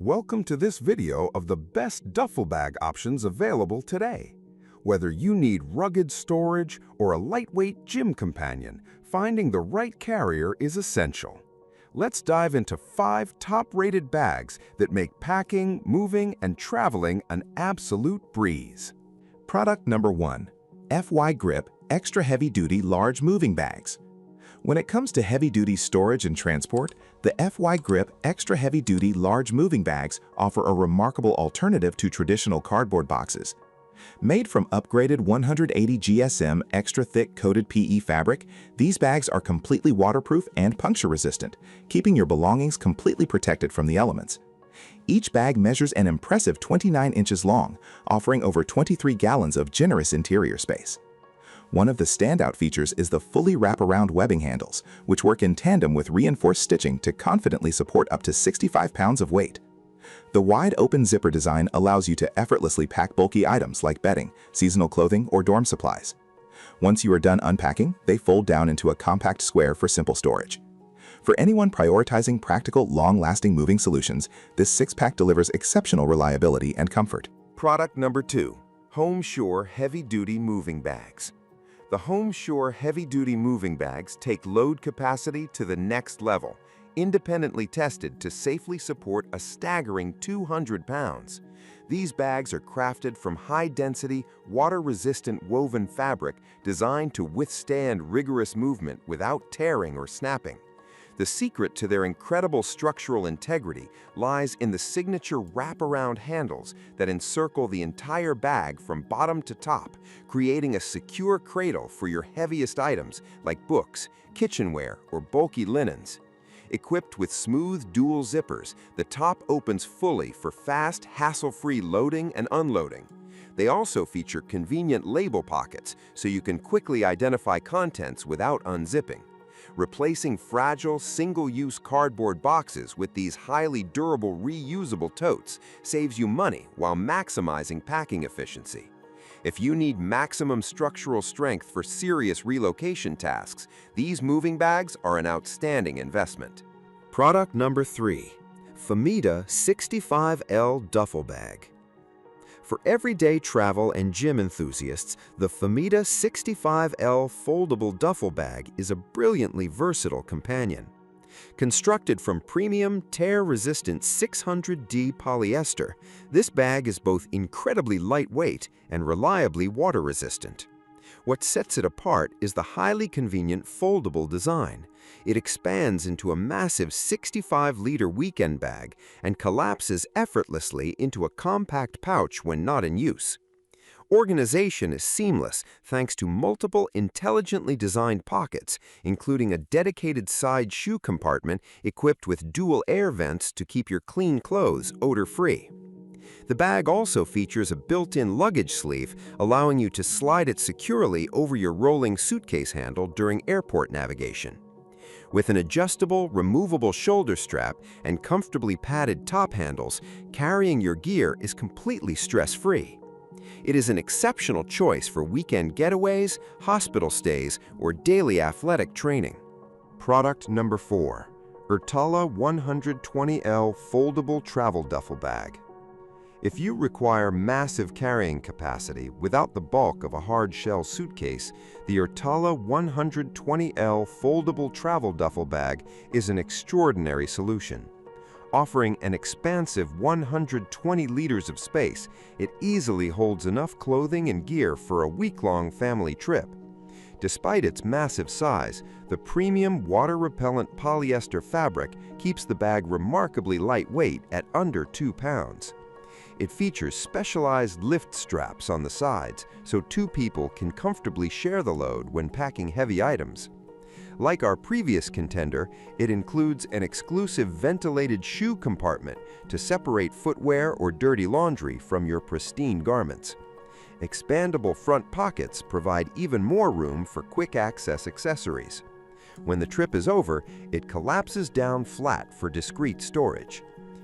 Welcome to this video of the best duffel bag options available today. Whether you need rugged storage or a lightweight gym companion, finding the right carrier is essential. Let's dive into 5 top-rated bags that make packing, moving, and traveling an absolute breeze. Product number 1. FY Grip Extra Heavy Duty Large Moving Bags. When it comes to heavy-duty storage and transport, the FY Grip Extra Heavy Duty Large Moving Bags offer a remarkable alternative to traditional cardboard boxes. Made from upgraded 180 GSM extra thick coated PE fabric, these bags are completely waterproof and puncture-resistant, keeping your belongings completely protected from the elements. Each bag measures an impressive 29 inches long, offering over 23 gallons of generous interior space. One of the standout features is the fully wraparound webbing handles, which work in tandem with reinforced stitching to confidently support up to 65 pounds of weight. The wide open zipper design allows you to effortlessly pack bulky items like bedding, seasonal clothing, or dorm supplies. Once you are done unpacking, they fold down into a compact square for simple storage. For anyone prioritizing practical, long-lasting moving solutions, this 6-pack delivers exceptional reliability and comfort. Product number 2. Home Shore Heavy-Duty Moving Bags. The Home Shore Heavy-Duty Moving Bags take load capacity to the next level, independently tested to safely support a staggering 200 pounds. These bags are crafted from high-density, water-resistant woven fabric designed to withstand rigorous movement without tearing or snapping. The secret to their incredible structural integrity lies in the signature wraparound handles that encircle the entire bag from bottom to top, creating a secure cradle for your heaviest items like books, kitchenware, or bulky linens. Equipped with smooth dual zippers, the top opens fully for fast, hassle-free loading and unloading. They also feature convenient label pockets so you can quickly identify contents without unzipping. Replacing fragile, single-use cardboard boxes with these highly durable, reusable totes saves you money while maximizing packing efficiency. If you need maximum structural strength for serious relocation tasks, these moving bags are an outstanding investment. Product number 3. Famita 65L Duffel Bag. For everyday travel and gym enthusiasts, the Famita 65L Foldable Duffel Bag is a brilliantly versatile companion. Constructed from premium, tear-resistant 600D polyester, this bag is both incredibly lightweight and reliably water-resistant. What sets it apart is the highly convenient foldable design. It expands into a massive 65-liter weekend bag and collapses effortlessly into a compact pouch when not in use. Organization is seamless thanks to multiple intelligently designed pockets, including a dedicated side shoe compartment equipped with dual air vents to keep your clean clothes odor-free. The bag also features a built-in luggage sleeve, allowing you to slide it securely over your rolling suitcase handle during airport navigation. With an adjustable, removable shoulder strap and comfortably padded top handles, carrying your gear is completely stress-free. It is an exceptional choice for weekend getaways, hospital stays, or daily athletic training. Product number 4. Ertala 120L Foldable Travel Duffel Bag. If you require massive carrying capacity without the bulk of a hard-shell suitcase, the Ertala 120L Foldable Travel Duffel Bag is an extraordinary solution. Offering an expansive 120 liters of space, it easily holds enough clothing and gear for a week-long family trip. Despite its massive size, the premium water-repellent polyester fabric keeps the bag remarkably lightweight at under 2 pounds. It features specialized lift straps on the sides, so 2 people can comfortably share the load when packing heavy items. Like our previous contender, it includes an exclusive ventilated shoe compartment to separate footwear or dirty laundry from your pristine garments. Expandable front pockets provide even more room for quick-access accessories. When the trip is over, it collapses down flat for discreet storage.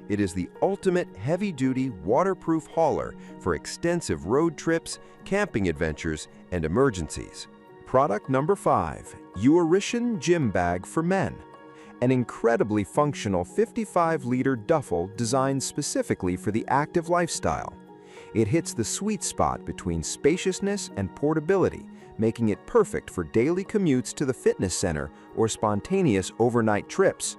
It is the ultimate heavy-duty, waterproof hauler for extensive road trips, camping adventures, and emergencies. Product number 5. Eurishan Gym Bag for Men. An incredibly functional 55-liter duffel designed specifically for the active lifestyle. It hits the sweet spot between spaciousness and portability, making it perfect for daily commutes to the fitness center or spontaneous overnight trips.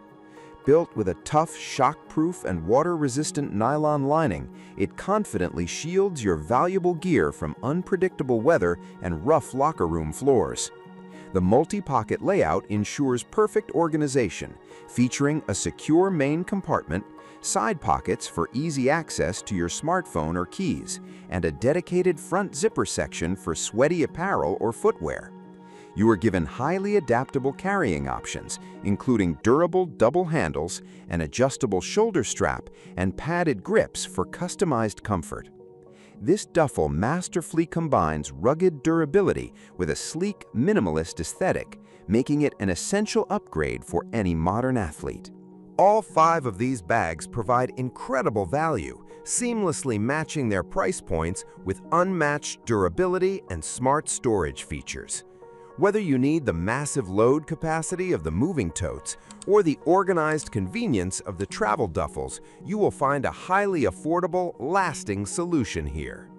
Built with a tough, shock-proof and water-resistant nylon lining, it confidently shields your valuable gear from unpredictable weather and rough locker room floors. The multi-pocket layout ensures perfect organization, featuring a secure main compartment, side pockets for easy access to your smartphone or keys, and a dedicated front zipper section for sweaty apparel or footwear. You are given highly adaptable carrying options, including durable double handles, an adjustable shoulder strap, and padded grips for customized comfort. This duffel masterfully combines rugged durability with a sleek, minimalist aesthetic, making it an essential upgrade for any modern athlete. All 5 of these bags provide incredible value, seamlessly matching their price points with unmatched durability and smart storage features. Whether you need the massive load capacity of the moving totes or the organized convenience of the travel duffels, you will find a highly affordable, lasting solution here.